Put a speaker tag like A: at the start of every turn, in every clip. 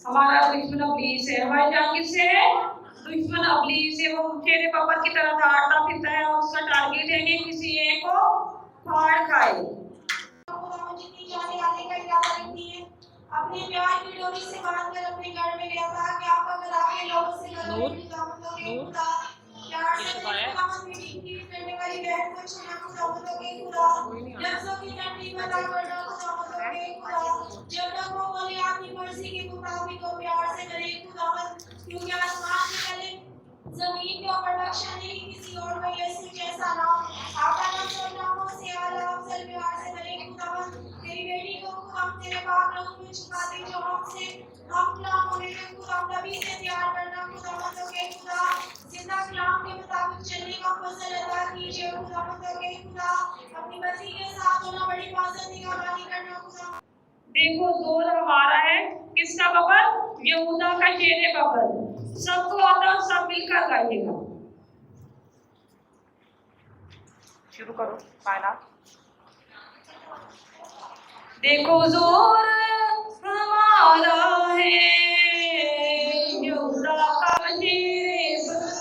A: हमारा दुश्मन अब्लीस है। हमारी जान किससे है? दुश्मन अब्लीस है। वो चेहरे पपर की तरह दौड़ता फिरता है और उसका टारगेट है कि किसी एक को फाड़ खाए। अपने प्यार की डोरी से बांधकर अपने घर में गया था कि आप अगर आगे लोगों से प्यार से करने वाली बहन को छूना खुदा के खुदा नफ्सों की ठंडी बता करना खुदा के खुदा जब तक वो बोले आपकी मर्जी के मुताबिक वो प्यार से करे खुदावंद, क्योंकि आसमान से पहले जमीन के ऊपर बख्शा नहीं किसी और का यीशु जैसा नाम आपका नाम सब नामों से आला अफजल प्यार से करे खुदावंद। तेरी बेटी को हम तेरे पाक रूह में छुपा दे जो हमसे हम कलाम होने के खुदा नबी से तैयार करना खुदावंद के खुदा जिंदा कलाम के मुताबिक चलने का फजल अता कीजिए खुदावंद के खुदा। अपनी मसीह के साथ होना बड़ी बात निगरानी करना खुदा। देखो जोर हमारा है किसका बबल? यहूदा का शेर बबल। सबको आता सब मिलकर गाइएगा।
B: शुरू करो पहला।
A: देखो जोर हमारा है यहूदा का शेर बबल।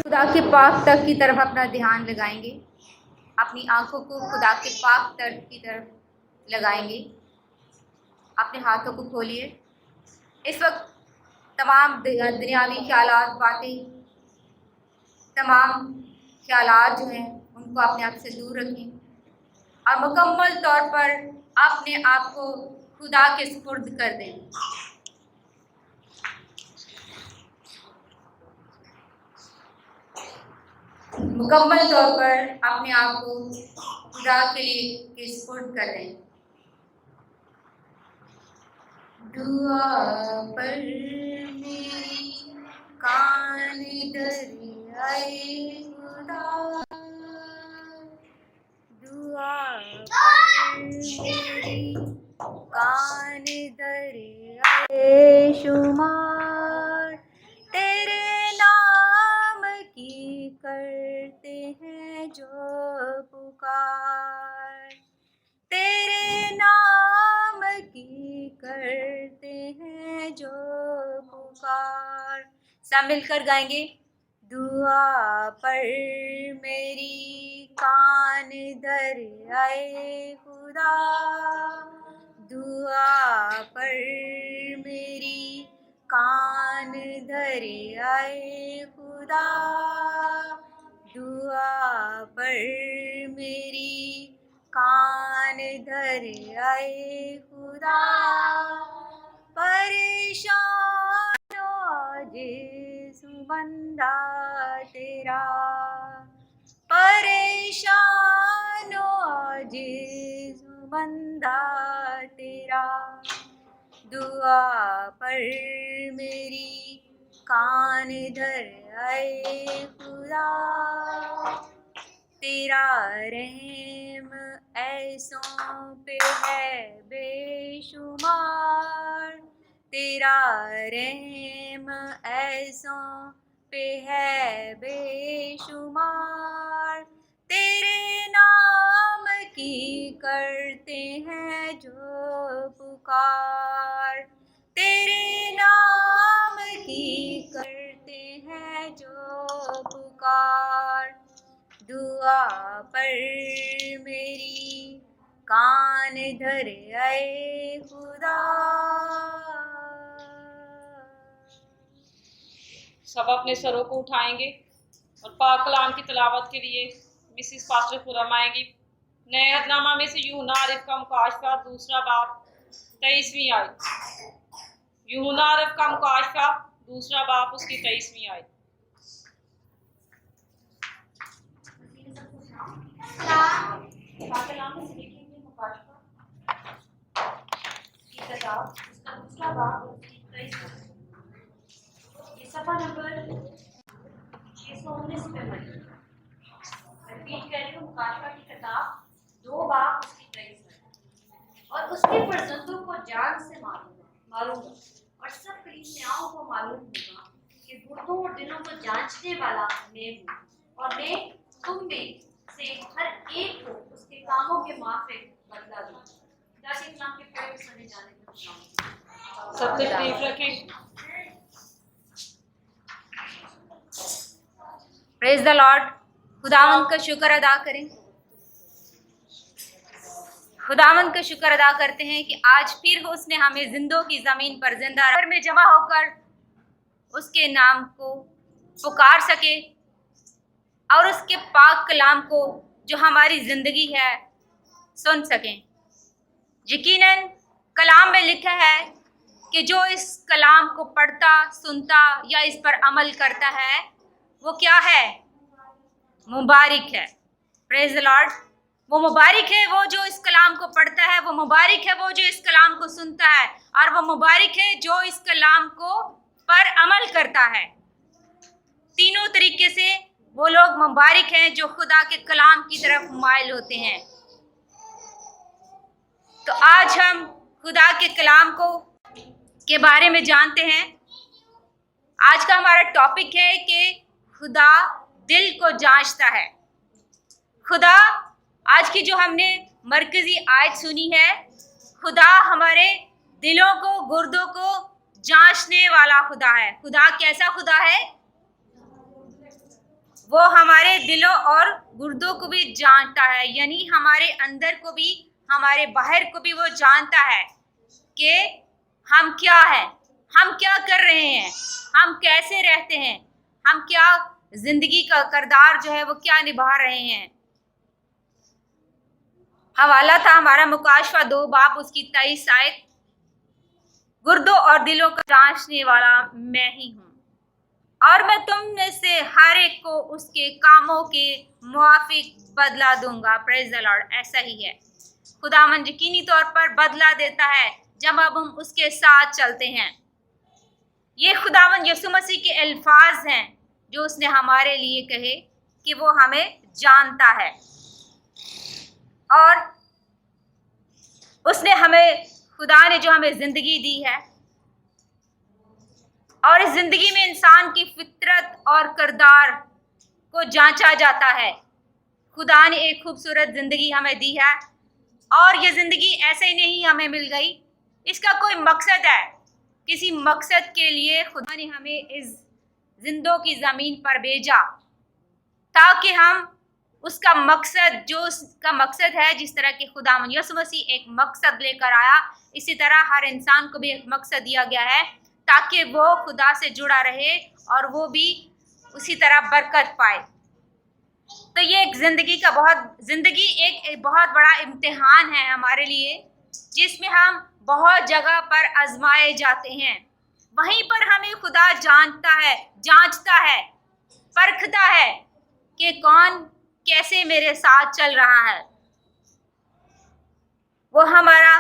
C: खुदा के पाक तख्त की तरफ अपना ध्यान लगाएंगे, अपनी आंखों को खुदा के पाक तख्त की तरफ लगाएंगे। अपने हाथों को खोलिए। इस वक्त तमाम दुनियावी ख्यालात, बातें, तमाम ख्यालात जो हैं उनको अपने आप से दूर रखें और मुकम्मल तौर पर अपने आप को खुदा के सुपुर्द कर दें। मुकम्मल तौर पर अपने आप को खुदा के लिए सुपुर्द कर दें। दुआ पर मेरी कान दरियाए खुदा, दुआ पर मेरी कान दरियाए शुमार, तेरे नाम की करते हैं जो पुकार, तेरे नाम की करते हैं जो पुकार। सब मिलकर गाएंगे। दुआ पर मेरी कान दरियाए खुदा, दुआ पर मेरी कान दरियाए खुदा, दुआ पर मेरी कान दरियाए खुदा। परेशान आजिज़ बंदा तेरा, परेशान आजिज़ बंदा तेरा, दुआ पर मेरी कान दरियाए खुदा। तेरा रहम ऐसों पे है बेशुमार, तेरा रहम ऐसों पे है बेशुमार, तेरे नाम की करते हैं जो पुकार, तेरे नाम की करते हैं जो पुकार। दुआ पर मेरी कान दरियाए खुदा।
D: सब अपने सरों को उठाएंगे और पाक कलाम की तिलावत के लिए मिसिस पास्टर खुरम आएंगी। नए अहदनामा में से यूहन्ना आरिफ का मुकाशफा, दूसरा बाब, 23वीं आयत। यूहन्ना आरिफ का मुकाशफा, दूसरा बाब, उसकी 23वीं आयत।
E: सफा नंबर 619 पे पढ़ी। रिपीट कर रही हूँ। मुकाशफा की किताब 2 बाब उसकी 23 और उसके फर्जंदों को जान से मालूम और सब कलीसियाओं को मालूम होगा कि गुर्दों और दिलों को जांचने वाला मैं हूँ, और मैं तुम में से हर एक को उसके कामों के माफिक बदला दूँ। ताकि इस्लाम के पढ़े सुने जाने को
D: सब तशरीफ रखें।
C: Praise the Lord. खुदावंद का शुक्र अदा करें। खुदावंद का शुक्र अदा करते हैं कि आज फिर उसने हमें जिंदों की ज़मीन पर जिंदा घर में जमा होकर उसके नाम को पुकार सके और उसके पाक कलाम को जो हमारी ज़िंदगी है सुन सकें। यकीनन कलाम में लिखा है कि जो इस कलाम को पढ़ता, सुनता या इस पर अमल करता है वो क्या है? मुबारक है। Praise the Lord. वो मुबारक है वो जो इस कलाम को पढ़ता है, वो मुबारक है वो जो इस कलाम को सुनता है, और वो मुबारक है जो इस कलाम को पर अमल करता है। तीनों तरीके से वो लोग मुबारक हैं जो खुदा के कलाम की तरफ माइल होते हैं। तो आज हम खुदा के कलाम को के बारे में जानते हैं। आज का हमारा टॉपिक है कि खुदा दिल को जांचता है। खुदा, आज की जो हमने मरकजी आयत सुनी है, खुदा हमारे दिलों को, गुर्दों को जांचने वाला खुदा है। खुदा कैसा खुदा है? वो हमारे दिलों और गुर्दों को भी जानता है, यानी हमारे अंदर को भी, हमारे बाहर को भी वो जानता है कि हम क्या हैं, हम क्या कर रहे हैं, हम कैसे रहते हैं, हम क्या जिंदगी का किरदार जो है वो क्या निभा रहे हैं। हवाला था हमारा मुकाशवा 2 बाब उसकी 23 आयत। गुर्दों और दिलों का जांचने वाला मैं ही हूँ और मैं तुम में से हर एक को उसके कामों के मुआफिक बदला दूंगा। Praise the Lord. ऐसा ही है, खुदावंद यकीनी तौर पर बदला देता है जब अब हम उसके साथ चलते हैं। ये खुदावंद यीशु मसीह के अल्फाज हैं जो उसने हमारे लिए कहे कि वो हमें जानता है और उसने हमें, खुदा ने जो हमें ज़िंदगी दी है और इस ज़िंदगी में इंसान की फितरत और किरदार को जांचा जाता है। खुदा ने एक खूबसूरत ज़िंदगी हमें दी है और ये ज़िंदगी ऐसे ही नहीं हमें मिल गई, इसका कोई मकसद है। किसी मकसद के लिए खुदा ने हमें इस जिंदों की ज़मीन पर भेजा ताकि हम उसका मकसद, जो उसका मकसद है, जिस तरह के खुदावंद यीशु मसीह एक मकसद लेकर आया, इसी तरह हर इंसान को भी एक मकसद दिया गया है ताकि वो खुदा से जुड़ा रहे और वो भी उसी तरह बरकत पाए। तो ये एक ज़िंदगी एक बहुत बड़ा इम्तिहान है हमारे लिए, जिसमें हम बहुत जगह पर आजमाए जाते हैं। वहीं पर हमें खुदा जानता है, जांचता है, परखता है कि कौन कैसे मेरे साथ चल रहा है। वो हमारा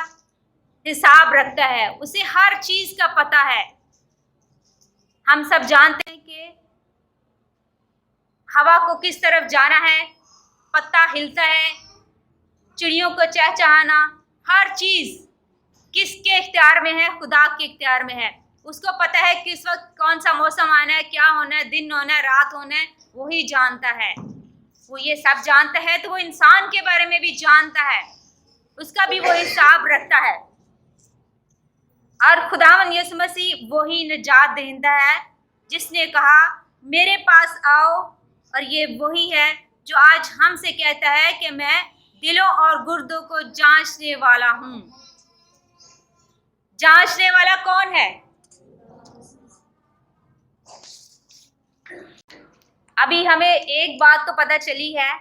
C: हिसाब रखता है, उसे हर चीज़ का पता है। हम सब जानते हैं कि हवा को किस तरफ जाना है, पत्ता हिलता है, चिड़ियों को चहचहाना, हर चीज़ किसके इख्तियार में है? खुदा के इख्तियार में है। उसको पता है कि इस वक्त कौन सा मौसम आना है, क्या होना है, दिन होना है, रात होना है, वही जानता है। वो ये सब जानता है तो वो इंसान के बारे में भी जानता है, उसका भी वो हिसाब रखता है। और खुदावंद यीशु मसीह वही निजात देता है जिसने कहा मेरे पास आओ, और ये वही है जो आज हमसे कहता है कि मैं दिलों और गुर्दों को जांचने वाला हूँ। जांचने वाला कौन है? अभी हमें एक बात तो पता चली है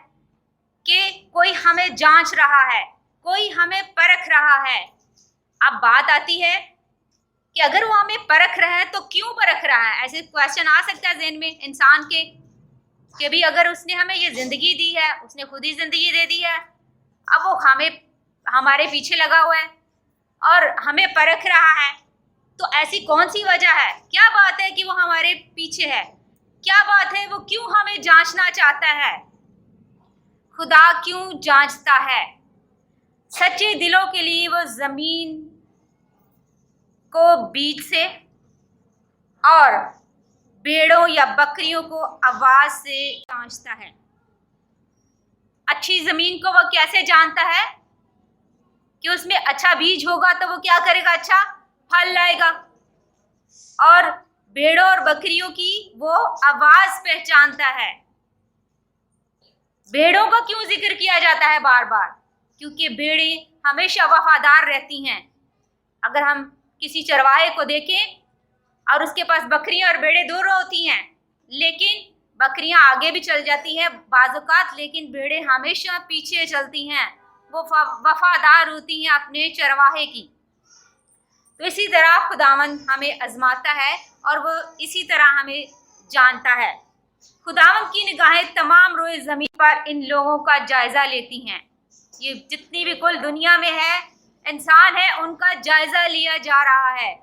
C: कि कोई हमें जांच रहा है, कोई हमें परख रहा है। अब बात आती है कि अगर वो हमें परख रहा है तो क्यों परख रहा है? ऐसे क्वेश्चन आ सकता है ज़हन में इंसान के कि भी अगर उसने हमें ये ज़िंदगी दी है, उसने खुद ही ज़िंदगी दे दी है, अब वो हमारे पीछे लगा हुआ है और हमें परख रहा है, तो ऐसी कौन सी वजह है? क्या बात है कि वो हमारे पीछे है? क्या बात है वो क्यों हमें जांचना चाहता है? खुदा क्यों जांचता है? सच्चे दिलों के लिए वो ज़मीन को बीज से और भेड़ों या बकरियों को आवाज़ से जांचता है। अच्छी ज़मीन को वो कैसे जानता है? कि उसमें अच्छा बीज होगा तो वो क्या करेगा? अच्छा फल लाएगा। और भेड़ों और बकरियों की वो आवाज़ पहचानता है भेड़ों का क्यों जिक्र किया जाता है बार बार? क्योंकि भेड़ें हमेशा वफादार रहती हैं। अगर हम किसी चरवाहे को देखें और उसके पास बकरियां और भेड़ें दोनों होती हैं, लेकिन बकरियां आगे भी चल जाती हैं बाज़-औक़ात, लेकिन भेड़ें हमेशा पीछे चलती हैं। वो वफादार होती हैं अपने चरवाहे की। तो इसी तरह खुदावंद हमें आजमाता है और वो इसी तरह हमें जानता है। खुदावंद की निगाहें तमाम रोए ज़मीन पर इन लोगों का जायज़ा लेती हैं। ये जितनी भी कुल दुनिया में है इंसान है, उनका जायज़ा लिया जा रहा है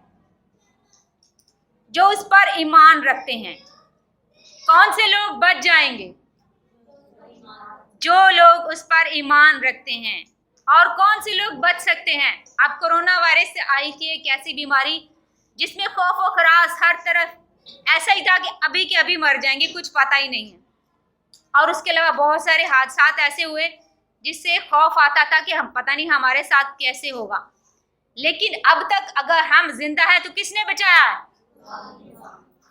C: जो उस पर ईमान रखते हैं। कौन से लोग बच जाएंगे? जो लोग उस पर ईमान रखते हैं। और कौन से लोग बच सकते हैं? अब कोरोना वायरस से आई थी एक ऐसी बीमारी जिसमें खौफ व खराश हर तरफ ऐसा ही था कि अभी के अभी मर जाएंगे, कुछ पता ही नहीं है। और उसके अलावा बहुत सारे हादसा ऐसे हुए जिससे खौफ आता था कि हम पता नहीं हमारे साथ कैसे होगा। लेकिन अब तक अगर हम जिंदा हैं तो किसने बचाया?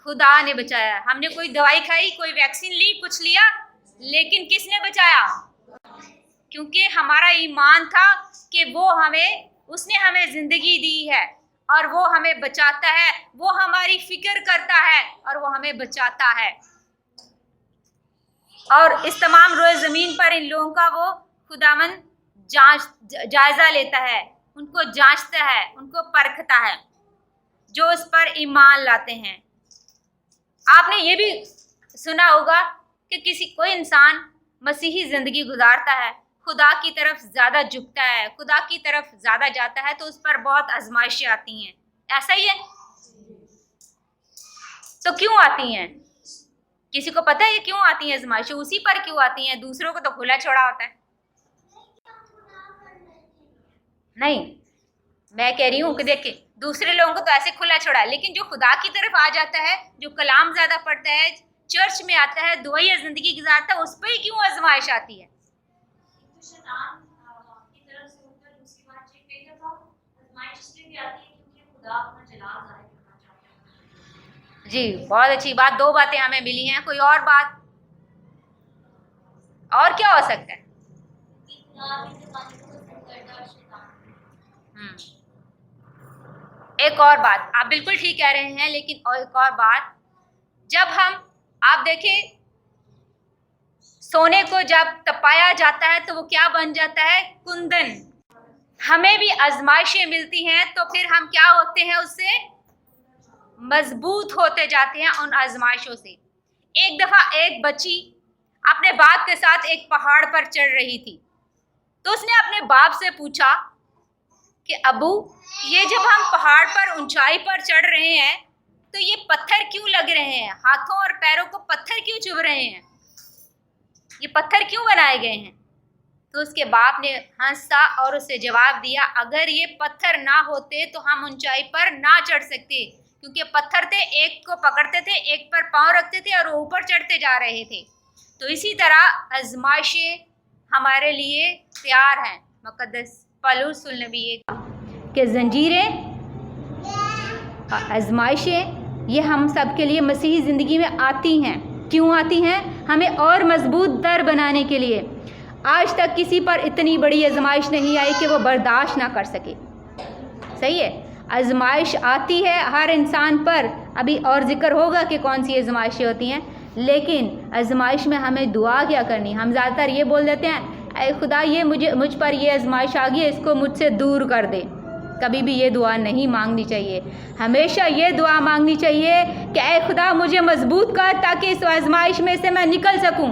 C: खुदा ने बचाया। हमने कोई दवाई खाई, कोई वैक्सीन ली, कुछ लिया, लेकिन किसने बचाया? क्योंकि हमारा ईमान था कि उसने हमें ज़िंदगी दी है और वो हमें बचाता है, वो हमारी फिक्र करता है और वो हमें बचाता है। और इस तमाम रोए ज़मीन पर इन लोगों का वो खुदावंद जायज़ा लेता है, उनको जांचता है, उनको परखता है जो उस पर ईमान लाते हैं। आपने ये भी सुना होगा कि कोई इंसान मसीही ज़िंदगी गुजारता है, खुदा की तरफ ज़्यादा झुकता है, खुदा की तरफ ज़्यादा जाता है, तो उस पर बहुत आजमाइशें आती हैं। ऐसा ही है? तो क्यों आती हैं? किसी को पता है क्यों आती हैं आजमाइशें? उसी पर क्यों आती हैं? दूसरों को तो खुला छोड़ा होता है। नहीं, मैं कह रही हूँ कि देखिए दूसरे लोगों को तो ऐसे खुला छोड़ा है, लेकिन जो खुदा की तरफ आ जाता है, जो कलाम ज़्यादा पढ़ता है, चर्च में आता है, दुआया ज़िंदगी गुजारता है, उस पर ही क्यों आजमाइश आती है? जी, बहुत अच्छी बात। 2 बातें हमें मिली हैं। कोई और बात? और क्या हो सकता है? एक और बात, आप बिल्कुल ठीक कह रहे हैं, लेकिन एक और बात, जब आप देखें सोने को जब तपाया जाता है तो वो क्या बन जाता है? कुंदन। हमें भी आजमाइशें मिलती हैं तो फिर हम क्या होते हैं? उससे मजबूत होते जाते हैं उन आजमाइशों से। एक दफ़ा एक बच्ची अपने बाप के साथ एक पहाड़ पर चढ़ रही थी, तो उसने अपने बाप से पूछा कि अबू, ये जब हम पहाड़ पर ऊंचाई पर चढ़ रहे हैं तो ये पत्थर क्यों लग रहे हैं? हाथों और पैरों को पत्थर क्यों चुभ रहे हैं? ये पत्थर क्यों बनाए गए हैं? तो उसके बाप ने हंसा और उसे जवाब दिया, अगर ये पत्थर ना होते तो हम ऊंचाई पर ना चढ़ सकते, क्योंकि पत्थर थे, एक को पकड़ते थे, एक पर पाँव रखते थे और ऊपर चढ़ते जा रहे थे। तो इसी तरह आजमाइशें हमारे लिए तैयार हैं। मुक़द्दस पौलुस नबी के ज़ंजीरें, आजमाइशें ये हम सब के लिए मसीही ज़िंदगी में आती हैं। क्यों आती हैं? हमें और मजबूत दर बनाने के लिए। आज तक किसी पर इतनी बड़ी आजमाइश नहीं आई कि वो बर्दाश्त ना कर सके। सही है, आजमाइश आती है हर इंसान पर। अभी और ज़िक्र होगा कि कौन सी आजमाइशें होती हैं, लेकिन आजमाइश में हमें दुआ क्या करनी? हम ज़्यादातर ये बोल देते हैं, ऐ खुदा ये मुझ पर ये आजमाइश आ गई है, इसको मुझसे दूर कर दे। कभी भी ये दुआ नहीं मांगनी चाहिए। हमेशा ये दुआ मांगनी चाहिए कि ऐ खुदा मुझे मजबूत कर ताकि इस आजमाइश में से मैं निकल सकूं।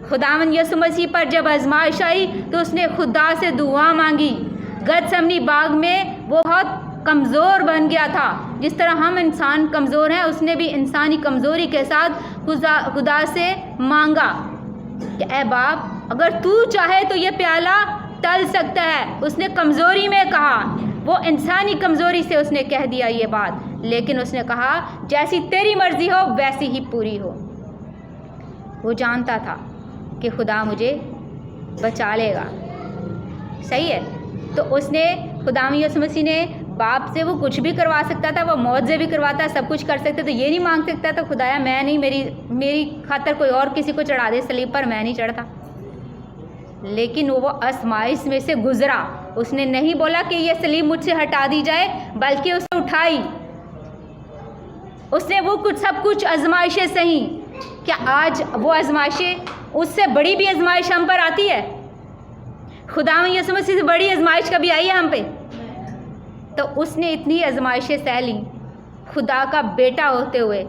C: खुदावंद यीशु मसीह पर जब आजमाइश आई तो उसने खुदा से दुआ मांगी। गतसमनी बाग में वो बहुत कमज़ोर बन गया था। जिस तरह हम इंसान कमज़ोर हैं, उसने भी इंसानी कमज़ोरी के साथ खुदा से मांगा कि ऐ बाप, अगर तू चाहे तो ये प्याला टल सकता है। उसने कमज़ोरी में कहा, वो इंसानी कमज़ोरी से उसने कह दिया ये बात, लेकिन उसने कहा जैसी तेरी मर्ज़ी हो वैसी ही पूरी हो। वो जानता था कि खुदा मुझे बचा लेगा। सही है, तो उसने खुदा यीशु मसीह ने बाप से वो कुछ भी करवा सकता था, वो मौत भी करवाता, सब कुछ कर सकता, तो ये नहीं मांग सकता था खुदाया मैं नहीं, मेरी खातर कोई और किसी को चढ़ा दे सलीब पर, मैं नहीं चढ़ता। लेकिन वो आजमाइश में से गुजरा। उसने नहीं बोला कि ये सलीब मुझसे हटा दी जाए, बल्कि उसने उठाई। उसने वो कुछ सब कुछ आजमाइशें सही। क्या आज वो आजमाइशें, उससे बड़ी भी आजमाइश हम पर आती है? खुदा यीशु मसीह से बड़ी आजमाइश कभी आई है हम पे? तो उसने इतनी आजमाइशें सह ली खुदा का बेटा होते हुए।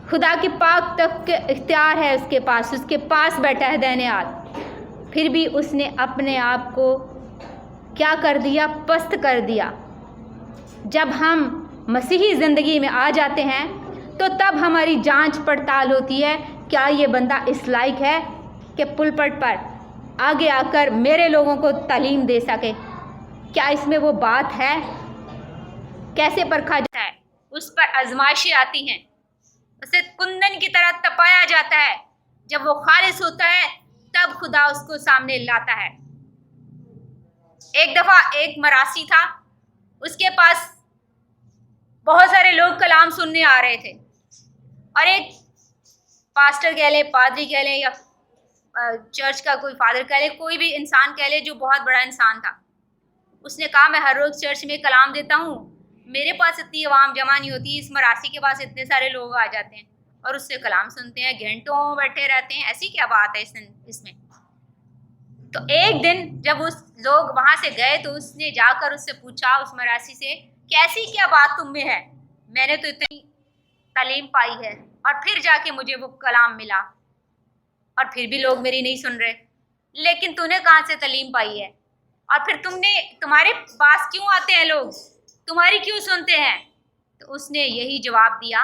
C: खुदा की पाक तक के इख्तियार है उसके पास बैठा है दाहिने हाथ। फिर भी उसने अपने आप को क्या कर दिया? पस्त कर दिया। जब हम मसीही ज़िंदगी में आ जाते हैं तो तब हमारी जांच पड़ताल होती है, क्या ये बंदा इस लायक है कि पुलपट पर आगे आकर मेरे लोगों को तालीम दे सके? क्या इसमें वो बात है? कैसे परखा जाता है? उस पर आजमाइशें आती हैं, उसे कुंदन की तरह तपाया जाता है। जब वो खालिस होता है तब खुदा उसको सामने लाता है। एक दफ़ा एक मरासी था, उसके पास बहुत सारे लोग कलाम सुनने आ रहे थे और एक पास्टर कह ले, पादरी कह ले, या चर्च का कोई फादर कह ले, कोई भी इंसान कह ले जो बहुत बड़ा इंसान था, उसने कहा मैं हर रोज़ चर्च में कलाम देता हूँ, मेरे पास इतनी आवाम जमा नहीं होती, इस मरासी के पास इतने सारे लोग आ जाते हैं और उससे कलाम सुनते हैं, घंटों बैठे रहते हैं, ऐसी क्या बात है इसमें? तो एक दिन जब उस लोग वहाँ से गए तो उसने जाकर उससे पूछा, उस मरासी से, कैसी क्या बात तुम में है? मैंने तो इतनी तालीम पाई है और फिर जाके मुझे वो कलाम मिला और फिर भी लोग मेरी नहीं सुन रहे, लेकिन तूने कहाँ से तालीम पाई है? और फिर तुम्हारे पास क्यों आते हैं लोग, तुम्हारी क्यों सुनते हैं? तो उसने यही जवाब दिया,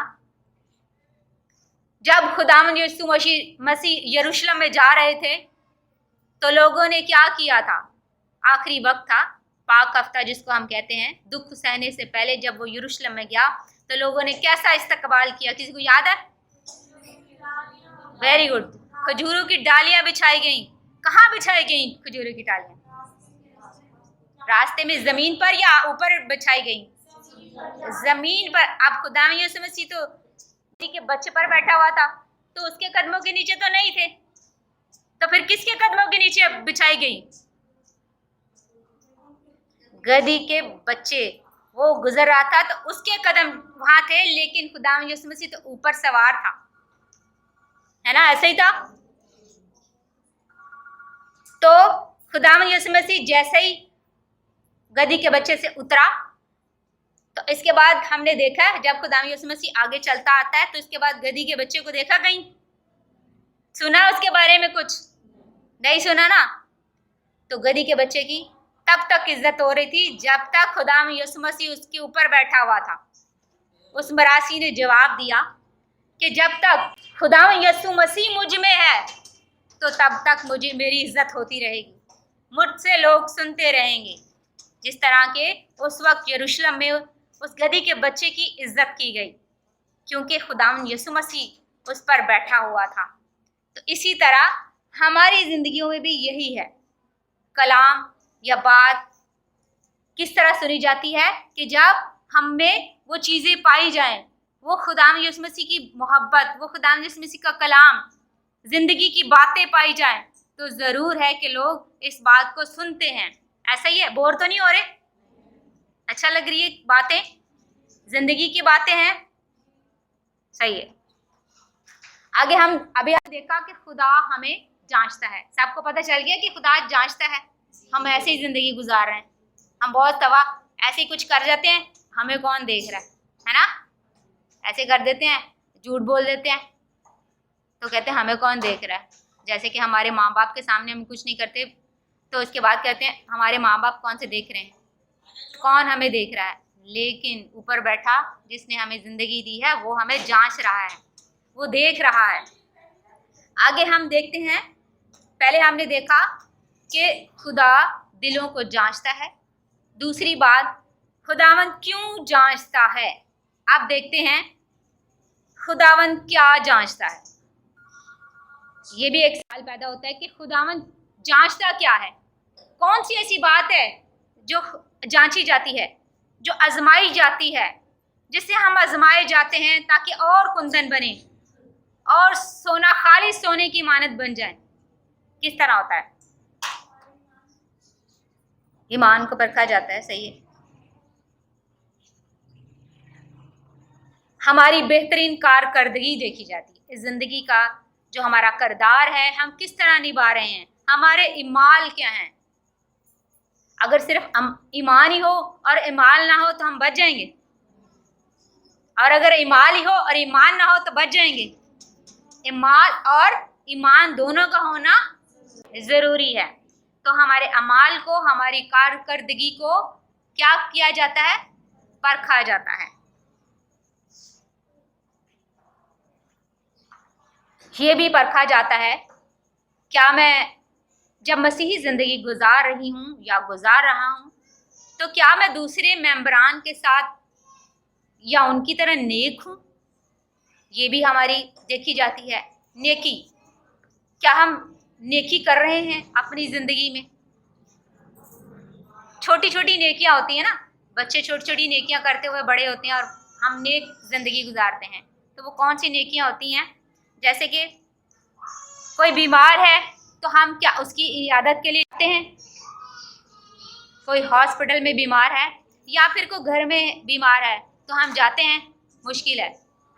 C: जब खुदावंद यीशु मसीह यरूशलेम में जा रहे थे तो लोगों ने क्या किया था? आखिरी वक्त था, पाक हफ्ता जिसको हम कहते हैं, दुख सहने से पहले जब वो यरूशलेम में गया तो लोगों ने कैसा इस्तकबाल किया? किसी को याद है? Very good. खजूरों की डालियां बिछाई गई। कहाँ बिछाई गई खजूरों की डालियां? रास्ते में, जमीन पर या ऊपर बिछाई गई? जमीन पर। अब खुदा यीशु मसीह तो के बच्चे पर बैठा हुआ था तो उसके कदमों के नीचे तो नहीं थे, तो फिर किसके कदमों के नीचे बिछाई गई? गधी के बच्चे, वो गुजर रहा था तो उसके कदम वहां थे, लेकिन खुदा यीशु मसीह तो ऊपर सवार था, है ना? ऐसे ही था। तो खुदा यीशु मसीह जैसे ही गधी के बच्चे से उतरा तो इसके बाद हमने देखा जब खुदा यीशु मसीह आगे चलता आता है तो इसके बाद गधी के बच्चे को देखा कहीं? सुना उसके बारे में कुछ? नहीं सुना ना। तो गधी के बच्चे की तब तक इज्जत हो रही थी जब तक खुदा यीशु मसीह उसके ऊपर बैठा हुआ था। उस मरासी ने जवाब दिया कि जब तक खुदा यीशु मसीह मुझ में है तो तब तक मेरी इज्जत होती रहेगी, मुझसे लोग सुनते रहेंगे। जिस तरह के उस वक्त यरूशलेम में उस गधी के बच्चे की इज्जत की गई क्योंकि खुदावंद यीशु मसीह उस पर बैठा हुआ था। तो इसी तरह हमारी ज़िंदगियों में भी यही है। कलाम या बात किस तरह सुनी जाती है कि जब हम में वो चीज़ें पाई जाएं, वो खुदावंद यीशु मसीह की मोहब्बत, वो खुदावंद यीशु मसीह का कलाम, ज़िंदगी की बातें पाई जाएं, तो ज़रूर है कि लोग इस बात को सुनते हैं। ऐसा ही है? बोर तो नहीं हो रहे? अच्छा लग रही है बातें? जिंदगी की बातें हैं, सही है। आगे हम अभी देखा कि खुदा हमें जांचता है। सबको पता चल गया कि खुदा जांचता है। हम ऐसे ही ज़िंदगी गुजार रहे हैं, हम बहुत दफ़ा ऐसे ही कुछ कर जाते हैं, हमें कौन देख रहा है ना? ऐसे कर देते हैं, झूठ बोल देते हैं तो कहते हैं हमें कौन देख रहा है। जैसे कि हमारे माँ बाप के सामने हम कुछ नहीं करते तो उसके बाद कहते हैं हमारे माँ बाप कौन से देख रहे हैं, कौन हमें देख रहा है। लेकिन ऊपर बैठा जिसने हमें ज़िंदगी दी है वो हमें जांच रहा है, वो देख रहा है। आगे हम देखते हैं, पहले हमने देखा कि खुदा दिलों को जांचता है। दूसरी बात, खुदावंद क्यों जांचता है। अब देखते हैं खुदावंद क्या जांचता है। ये भी एक सवाल पैदा होता है कि खुदावंद जांचता क्या है, कौन सी ऐसी बात है जो जांची जाती है, जो आजमाई जाती है, जिससे हम आजमाए जाते हैं ताकि और कुंदन बने और सोना खालिस सोने की मानत बन जाए। किस तरह होता है? ईमान को परखा जाता है, सही है। हमारी बेहतरीन कारकर्दगी देखी जाती है। इस ज़िंदगी का जो हमारा किरदार है, हम किस तरह निभा रहे हैं, हमारे इमाल क्या हैं। अगर सिर्फ ईमान ही हो और इमाल ना हो तो हम बच जाएंगे, और अगर इमाल ही हो और ईमान ना हो तो बच जाएंगे। इमाल और ईमान दोनों का होना ज़रूरी है। तो हमारे अमाल को, हमारी कारकर्दगी को क्या किया जाता है? परखा जाता है। ये भी परखा जाता है, क्या मैं जब मसीही ज़िंदगी गुजार रही हूँ या गुजार रहा हूँ तो क्या मैं दूसरे मेंबरान के साथ या उनकी तरह नेक हूँ? ये भी हमारी देखी जाती है। नेकी, क्या हम नेकी कर रहे हैं अपनी ज़िंदगी में? छोटी छोटी नेकियां होती हैं ना, बच्चे छोटी छोटी नेकियां करते हुए बड़े होते हैं और हम नेक ज़िंदगी गुजारते हैं। तो वो कौन सी नेकियां होती हैं? जैसे कि कोई बीमार है तो हम क्या उसकी इयादत के लिए जाते हैं? कोई हॉस्पिटल में बीमार है या फिर कोई घर में बीमार है तो हम जाते हैं? मुश्किल है,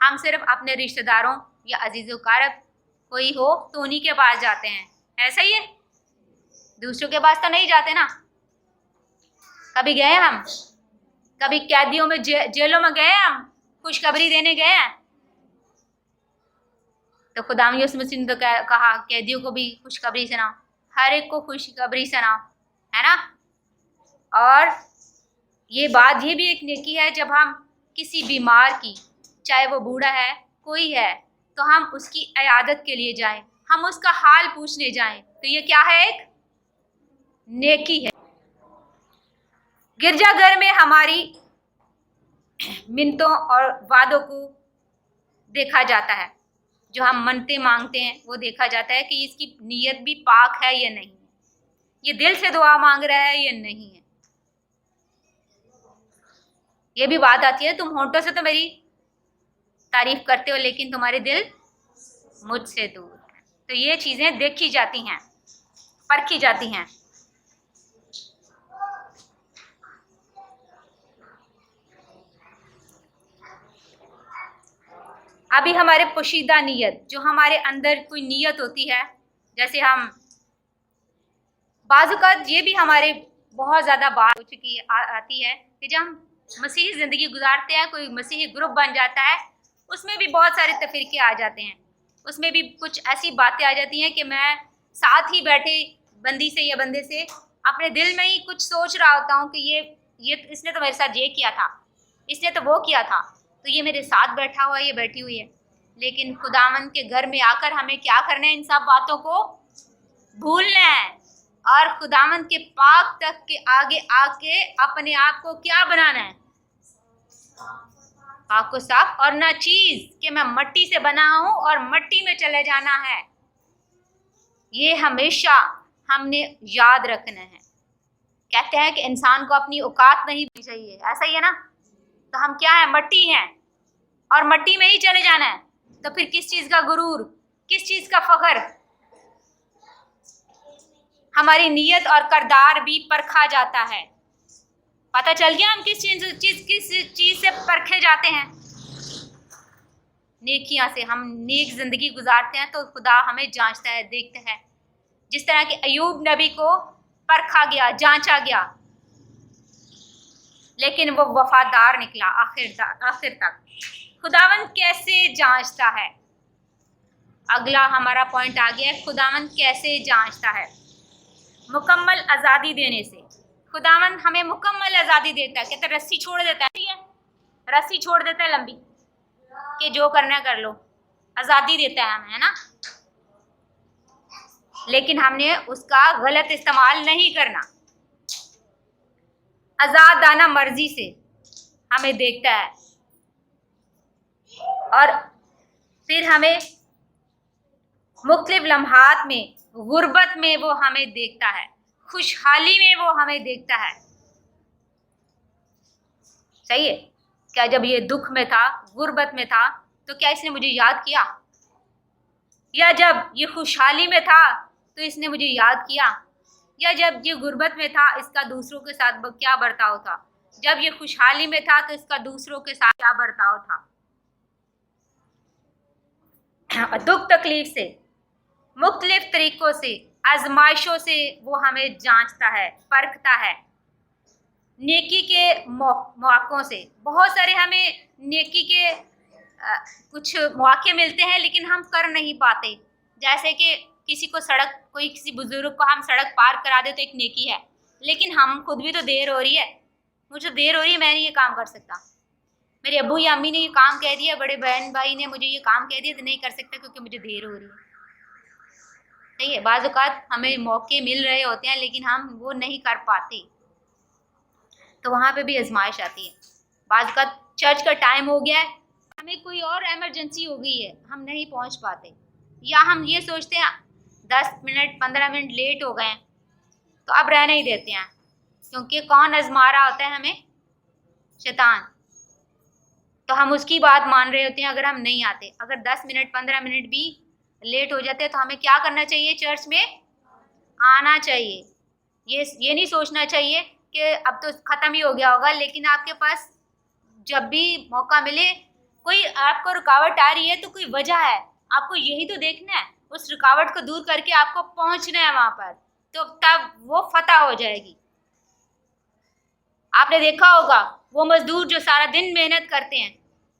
C: हम सिर्फ अपने रिश्तेदारों या अजीज़ कारब कोई हो तो उन्हीं के पास जाते हैं। ऐसा ही है, दूसरों के पास तो नहीं जाते ना। कभी गए हम, कभी कैदियों में जेलों में गए हम, खुशखबरी देने गए हैं? तो खुदा यीशु मसीह ने तो कहा कैदियों को भी खुशखबरी सुनाओ, हर एक को खुशखबरी सुनाओ, है ना। और ये भी एक नेकी है, जब हम किसी बीमार की, चाहे वो बूढ़ा है कोई है, तो हम उसकी इयादत के लिए जाएं, हम उसका हाल पूछने जाएं, तो ये क्या है? एक नेकी है। गिरजाघर में हमारी मिन्नतों और वादों को देखा जाता है, जो हम मनते मांगते हैं वो देखा जाता है कि इसकी नीयत भी पाक है या नहीं, ये दिल से दुआ मांग रहा है या नहीं है। ये भी बात आती है, तुम होंठों से तो मेरी तारीफ करते हो लेकिन तुम्हारे दिल मुझसे दूर है। तो ये चीज़ें देखी जाती हैं, परखी जाती हैं। अभी हमारे पोशीदा नीयत, जो हमारे अंदर कोई नीयत होती है, जैसे हम बाज़ ये भी हमारे बहुत ज़्यादा बात हो चुकी है, आती है कि जब हम मसीही ज़िंदगी गुजारते हैं, कोई मसीही ग्रुप बन जाता है, उसमें भी बहुत सारे तफरीके आ जाते हैं। उसमें भी कुछ ऐसी बातें आ जाती हैं कि मैं साथ ही बैठे बंदी से या बंदे से अपने दिल में ही कुछ सोच रहा होता हूँ कि ये इसने तो मेरे साथ ये किया था, इसने तो वो किया था, तो ये मेरे साथ बैठा हुआ है, ये बैठी हुई है। लेकिन खुदावंद के घर में आकर हमें क्या करना है? इन सब बातों को भूलना है और खुदावंद के पाक तक के आगे आके अपने आप को क्या बनाना है? पाक को साफ, और ना चीज़ कि मैं मट्टी से बना हूँ और मट्टी में चले जाना है। ये हमेशा हमने याद रखना है। कहते हैं कि इंसान को अपनी औकात नहीं होनी चाहिए, ऐसा ही है ना। तो हम क्या है? मट्टी हैं और मट्टी में ही चले जाना है। तो फिर किस चीज़ का गुरूर, किस चीज़ का फख्र? हमारी नीयत और किरदार भी परखा जाता है। पता चल गया हम किस चीज़ से परखे जाते हैं? नेकियां से। हम नेक ज़िंदगी गुजारते हैं तो खुदा हमें जांचता है, देखता है। जिस तरह कि अयूब नबी को परखा गया, जांचा गया, लेकिन वो वफादार निकला आखिर तक। खुदावंद कैसे जांचता है? अगला हमारा पॉइंट आ गया है, खुदावंद कैसे जांचता है? मुकम्मल आज़ादी देने से। खुदावंद हमें मुकम्मल आज़ादी देता है। कहते रस्सी छोड़ देता है, रस्सी छोड़ देता है लंबी कि जो करना है कर लो, आज़ादी देता है हमें, है ना। लेकिन हमने उसका गलत इस्तेमाल नहीं करना। आज़ादाना मर्जी से हमें देखता है और फिर हमें मुख्तलिफ लम्हात में, गुर्बत में वो हमें देखता है, खुशहाली में वो हमें देखता है। सही है क्या? जब ये दुख में था, गुर्बत में था, तो क्या इसने मुझे याद किया? या जब ये खुशहाली में था तो तो इसने मुझे याद किया, या जब ये गुर्बत में था इसका दूसरों के साथ क्या बर्ताव था, जब ये खुशहाली में था तो इसका दूसरों के साथ क्या बर्ताव था। दुख तकलीफ से, मुख्तलिफ तरीक़ों से, आजमाइशों से वो हमें जांचता है, परखता है। नेकी के मौक़ों से, बहुत सारे हमें नेकी के कुछ मौके मिलते हैं लेकिन हम कर नहीं पाते। जैसे कि किसी को किसी बुज़ुर्ग को हम सड़क पार करा दे तो एक नेकी है, लेकिन हम खुद भी तो देर हो रही है, मुझे देर हो रही है, मैं नहीं ये काम कर सकता। मेरे अब्बू या अम्मी ने ये काम कह दिया, बड़े बहन भाई ने मुझे ये काम कह दिया तो नहीं कर सकता क्योंकि मुझे देर हो रही है। सही है, बाज़ औक़ात हमें मौके मिल रहे होते हैं लेकिन हम वो नहीं कर पाते, तो वहाँ पे भी आजमाइश आती है। बाज़ औक़ात चर्च का टाइम हो गया है, हमें कोई और इमरजेंसी हो गई है, हम नहीं पहुँच पाते, या हम ये सोचते हैं 10 मिनट 15 मिनट लेट हो गए हैं तो अब रहने ही देते हैं, क्योंकि कौन आजमा रहा होता है हमें? शैतान। तो हम उसकी बात मान रहे होते हैं अगर हम नहीं आते। अगर 10 मिनट 15 मिनट भी लेट हो जाते हैं तो हमें क्या करना चाहिए? चर्च में आना चाहिए। ये नहीं सोचना चाहिए कि अब तो ख़त्म ही हो गया होगा, लेकिन आपके पास जब भी मौका मिले, कोई आपको रुकावट आ रही है तो कोई वजह है, आपको यही तो देखना है, उस रुकावट को दूर करके आपको पहुंचना है वहाँ पर, तो तब वो फतह हो जाएगी। आपने देखा होगा वो मज़दूर जो सारा दिन मेहनत करते हैं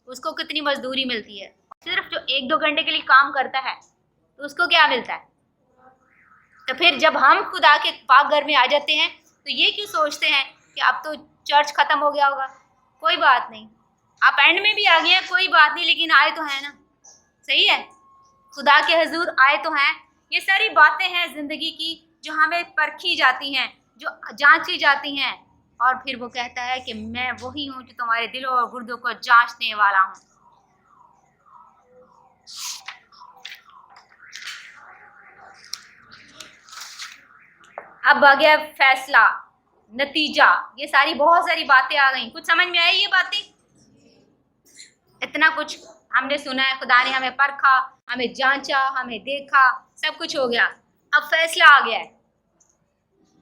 C: उसको कितनी मजदूरी मिलती है, सिर्फ जो 1-2 घंटे के लिए काम करता है तो उसको क्या मिलता है? तो फिर जब हम खुदा के पाक घर में आ जाते हैं तो ये क्यों सोचते हैं कि अब तो चर्च ख़त्म हो गया होगा? कोई बात नहीं, आप एंड में भी आ गए हैं, कोई बात नहीं, लेकिन आए तो हैं ना। सही है, खुदा के हजूर आए तो हैं। ये सारी बातें हैं ज़िंदगी की जो हमें परखी जाती हैं, जो जांची जाती हैं, और फिर वो कहता है कि मैं वही हूँ जो तुम्हारे दिलों और गुर्दों को जांचने वाला हूँ। अब आ गया फैसला, नतीजा, ये सारी बहुत सारी बातें आ गई। कुछ समझ में आई ये बातें? इतना कुछ हमने सुना है, खुदा ने हमें परखा, हमें जांचा, हमें देखा, सब कुछ हो गया। अब फैसला आ गया है,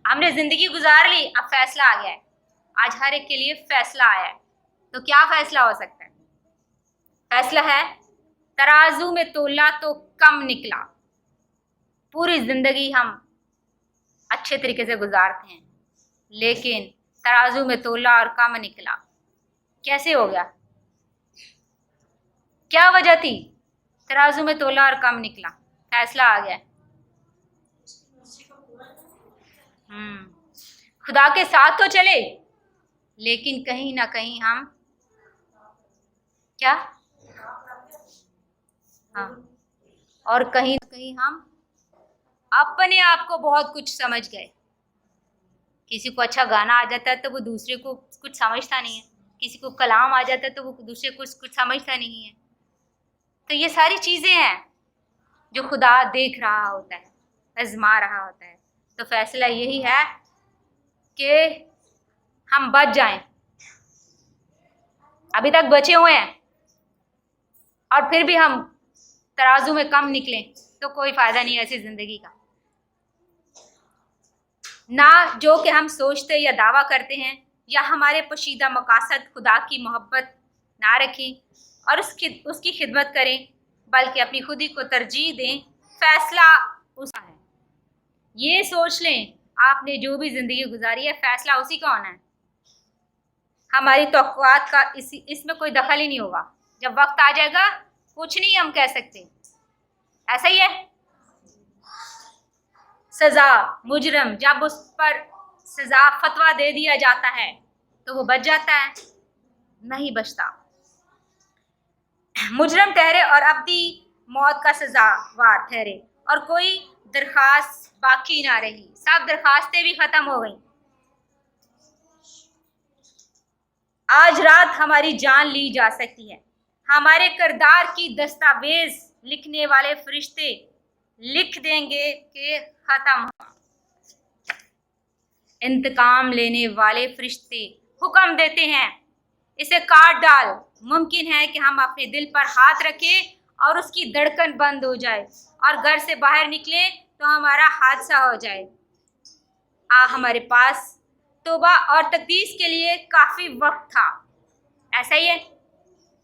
C: हमने ज़िंदगी गुजार ली, अब फैसला आ गया है। आज हर एक के लिए फैसला आया है। तो क्या फैसला हो सकता है? फैसला है, तराजू में तोला तो कम निकला। पूरी ज़िंदगी हम अच्छे तरीके से गुजारते हैं, लेकिन तराजू में तोला और कम निकला। कैसे हो गया? क्या वजह थी? तराजू में तोला और कम निकला, फैसला आ गया। खुदा के साथ तो चले, लेकिन कहीं ना कहीं हम क्या, हाँ, और कहीं ना कहीं हम अपने आप को बहुत कुछ समझ गए। किसी को अच्छा गाना आ जाता है तो वो दूसरे को कुछ समझता नहीं है, किसी को कलाम आ जाता है तो वो दूसरे को कुछ समझता नहीं है। तो ये सारी चीज़ें हैं जो खुदा देख रहा होता है, आजमा रहा होता है। तो फैसला यही है कि हम बच जाएं। अभी तक बचे हुए हैं और फिर भी हम तराजू में कम निकलें तो कोई फ़ायदा नहीं है ऐसी ज़िंदगी का। ना जो कि हम सोचते या दावा करते हैं, या हमारे पोशीदा मकासद खुदा की मोहब्बत ना रखें और उसकी खिदमत करें, बल्कि अपनी खुदी को तरजीह दें। फ़ैसला उसका है। ये सोच लें, आपने जो भी ज़िंदगी गुजारी है, फ़ैसला उसी का होना है। हमारी तौक़्क़ुआत का इसमें कोई दखल ही नहीं होगा। जब वक्त आ जाएगा कुछ नहीं हम कह सकते, ऐसा ही है। सज़ा, मुजरम जब उस पर सज़ा फतवा दे दिया जाता है तो वो बच जाता है? नहीं बचता। मुजरम ठहरे और अब्दी मौत का सज़ावार ठहरे और कोई दरख्वास्त बाकी ना रही, सब दरख्वास्तें भी ख़त्म हो गई। आज रात हमारी जान ली जा सकती है। हमारे किरदार की दस्तावेज लिखने वाले फरिश्ते लिख देंगे कि ख़त्म हुआ। इंतकाम लेने वाले फरिश्ते हुक्म देते हैं, इसे काट डाल। मुमकिन है कि हम अपने दिल पर हाथ रखें और उसकी धड़कन बंद हो जाए और घर से बाहर निकलें तो हमारा हादसा हो जाए। हमारे पास तौबा और तकदीस के लिए काफ़ी वक्त था। ऐसा ही है,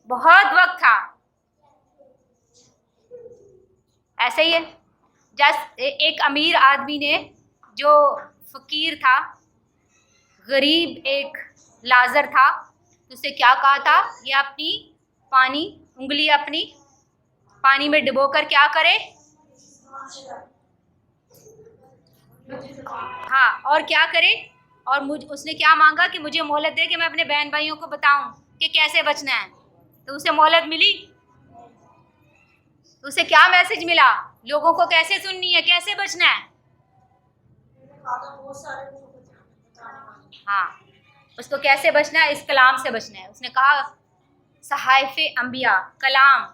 C: बहुत वक्त था। ऐसा ही है, जैसे एक अमीर आदमी ने, जो फ़कीर था, गरीब एक लाजर था, उससे क्या कहा था, ये अपनी उंगली अपनी पानी में डुबोकर क्या करे, हाँ, और क्या करे, और उसने क्या मांगा कि मुझे मोहलत दे कि मैं अपने बहन भाइयों को बताऊं कि कैसे बचना है। तो उसे मोहलत मिली। तो उसे क्या मैसेज मिला, लोगों को कैसे सुननी है, कैसे बचना है। हाँ, उसको कैसे बचना है, इस कलाम से बचना है। उसने कहा सहाइफ़े अंबिया, कलाम,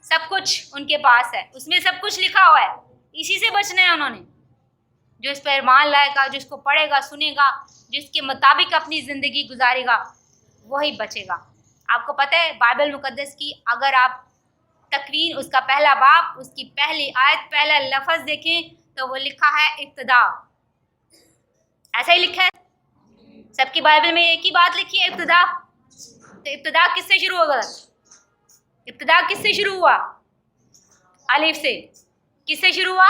C: सब कुछ उनके पास है, उसमें सब कुछ लिखा हुआ है, इसी से बचना है उन्होंने। जो इस पर ईमान लाएगा, जो इसको पढ़ेगा, सुनेगा, जिसके मुताबिक अपनी ज़िंदगी गुजारेगा, वही बचेगा। आपको पता है बाइबल मुकद्दस की अगर आप तकरीन, उसका पहला बाब, उसकी पहली आयत, पहला लफ्ज़ देखें तो वो लिखा है इब्तिदा। ऐसा ही लिखा है, सबकी बाइबल में एक ही बात लिखी है, इब्तिदा। तो इब्तिदा किससे शुरू होगा? इब्तिदा किससे शुरू हुआ? अलिफ से। किससे शुरू हुआ?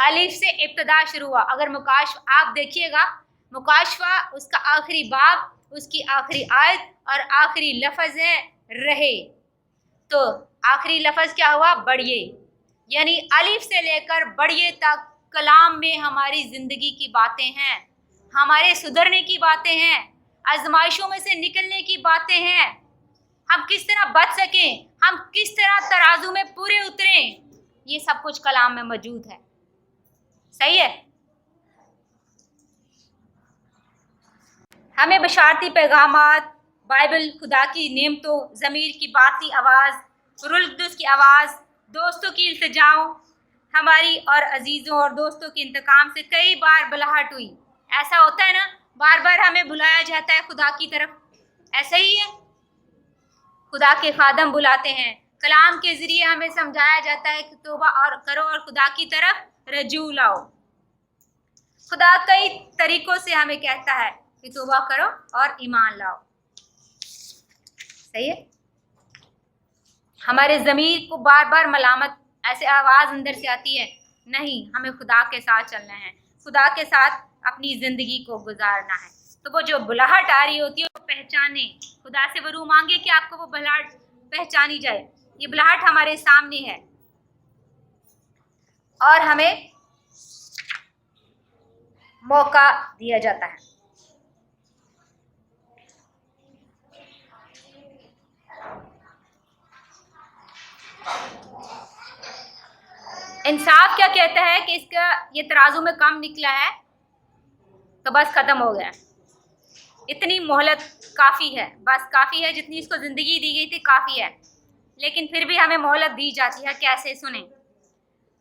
C: अलिफ से इब्तिदा शुरू हुआ। अगर मुकाशफा आप देखिएगा, मुकाशफा उसका आखिरी बाब, उसकी आखिरी आयत और आखिरी लफ्ज़ है रहे। तो आखिरी लफ्ज़ क्या हुआ? बढ़िए। यानी अलिफ से लेकर बढ़िए तक कलाम में हमारी ज़िंदगी की बातें हैं, हमारे सुधरने की बातें हैं, आजमाइशों में से निकलने की बातें हैं, हम किस तरह बच सकें, हम किस तरह तराजू में पूरे उतरें, ये सब कुछ कलाम में मौजूद है। सही है। हमें बशारती पैगामात, बाइबल, खुदा की नेमतों, ज़मीर की बाती आवाज़, रूहुल कुद्दूस की आवाज़, दोस्तों की इल्तिजाओं, हमारी और अजीज़ों और दोस्तों के इंतकाम से कई बार बुलाहट हुई। ऐसा होता है ना, बार बार हमें बुलाया जाता है खुदा की तरफ। ऐसा ही है, खुदा के खादम बुलाते हैं, कलाम के ज़रिए हमें समझाया जाता है कि तौबा और करो और खुदा की तरफ रजू लाओ। खुदा कई तरीक़ों से हमें कहता है कि तौबा करो और ईमान लाओ। सही है। हमारे ज़मीर को बार बार मलामत, ऐसे आवाज़ अंदर से आती है, नहीं, हमें खुदा के साथ चलना है, खुदा के साथ अपनी ज़िंदगी को गुजारना है। तो वो जो बुलाहट आ रही होती है वो पहचाने, खुदा से वो रूह मांगे कि आपको वो बुलाहट पहचानी जाए। ये बुलाहट हमारे सामने है और हमें मौका दिया जाता है। इंसाफ क्या कहता है कि इसका ये तराजू में कम निकला है तो बस ख़त्म हो गया, इतनी मोहलत काफ़ी है, बस काफ़ी है, जितनी इसको ज़िंदगी दी गई थी काफ़ी है। लेकिन फिर भी हमें मोहलत दी जाती है। कैसे? सुने,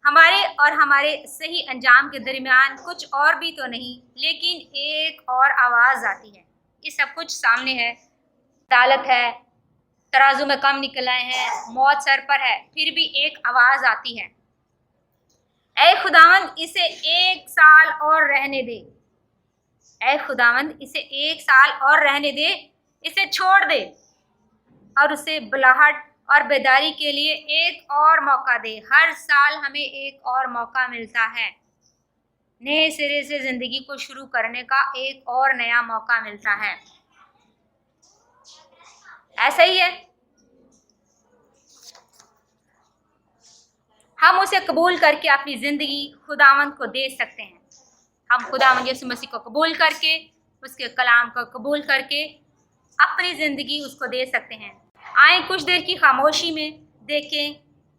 C: हमारे और हमारे सही अंजाम के दरमियान कुछ और भी तो नहीं, लेकिन एक और आवाज़ आती है। ये सब कुछ सामने है, अदालत है, तराजू में कम निकल आए हैं, मौत सर पर है, फिर भी एक आवाज़ आती है, ऐ खुदावंद इसे 1 साल और रहने दे, ऐ खुदावंद इसे 1 साल और रहने दे, इसे छोड़ दे और उसे बुलाहट और बेदारी के लिए एक और मौका दे। हर साल हमें एक और मौका मिलता है, नए सिरे से ज़िंदगी को शुरू करने का एक और नया मौका मिलता है। ऐसा ही है, हम उसे कबूल करके अपनी ज़िंदगी खुदावंद को दे सकते हैं। हम खुदावंद यीशु मसीह को कबूल करके, उसके कलाम को कबूल करके अपनी ज़िंदगी उसको दे सकते हैं। आए कुछ देर की खामोशी में देखें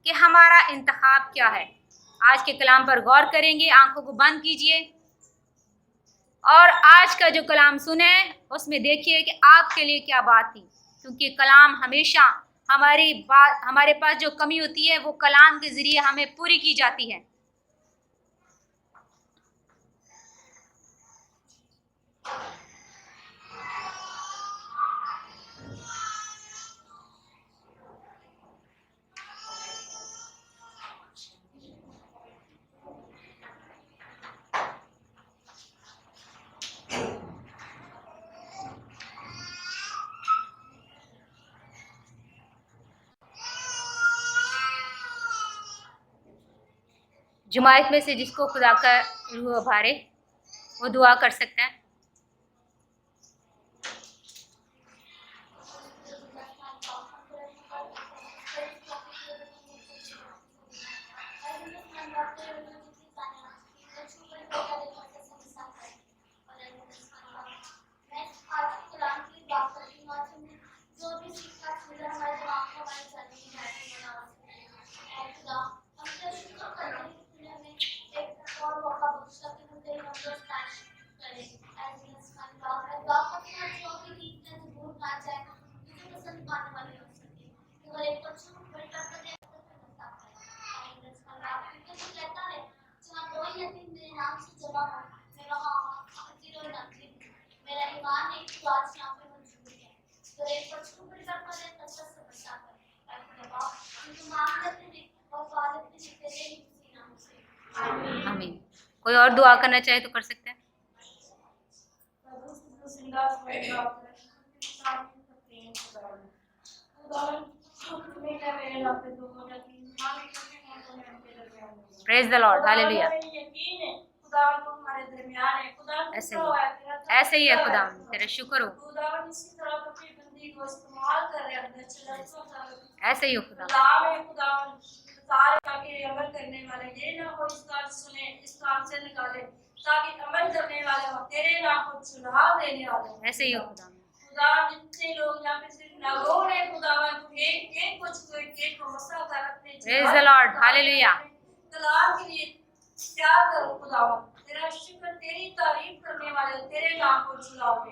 C: कि हमारा इंतखाब क्या है। आज के कलाम पर गौर करेंगे, आंखों को बंद कीजिए और आज का जो कलाम सुने उसमें देखिए कि आपके लिए क्या बात थी, क्योंकि कलाम हमेशा हमारे पास जो कमी होती है वो कलाम के ज़रिए हमें पूरी की जाती है। जमात में से जिसको खुदा का रूह उभारे वो दुआ कर सकता है। आमीन। कोई और दुआ करना चाहे तो कर सकते हैं। Praise the Lord, hallelujah. ऐसे ही है खुदा, तेरा शुक्र हो। ऐसे ही हो खुदा।
A: अमल करने वाले ये ना हो इस काम सुने, इस काम से निकाले, ताकि अमल करने वाले हो, तेरे नाम को सुधार देने वाले।
C: ऐसे ही हो खुदा।
A: खुदा जितने लोग यहाँ पे सिर्फ नगोर है खुदावन, तू एक को मसा कर अपने
C: प्रेज द लॉर्ड, हालेलुया।
A: कलाम के लिए प्यार करो खुदावन, तेरा शुक्र, तेरी तारीफ करने वाले, तेरे नाम को छुड़ाओ दे।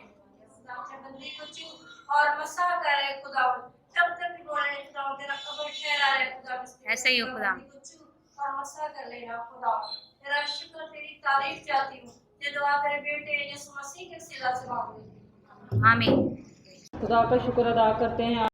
A: अपने बंदी को छू और मसा करे खुदावन, तब तक बोले खुदावन तेरा कब्र ठहरा रहे खुदा।
C: ऐसे ही हो खुदा।
A: और मसा कर लेना खुदा, तेरा शुक्र, तेरी तारीफ चाहती हूँ। ये दुआ तेरे बेटे यीशु मसीह के सिला से मांगती हूँ।
C: आमीन।
D: खुदा का शुक्र अदा करते हैं।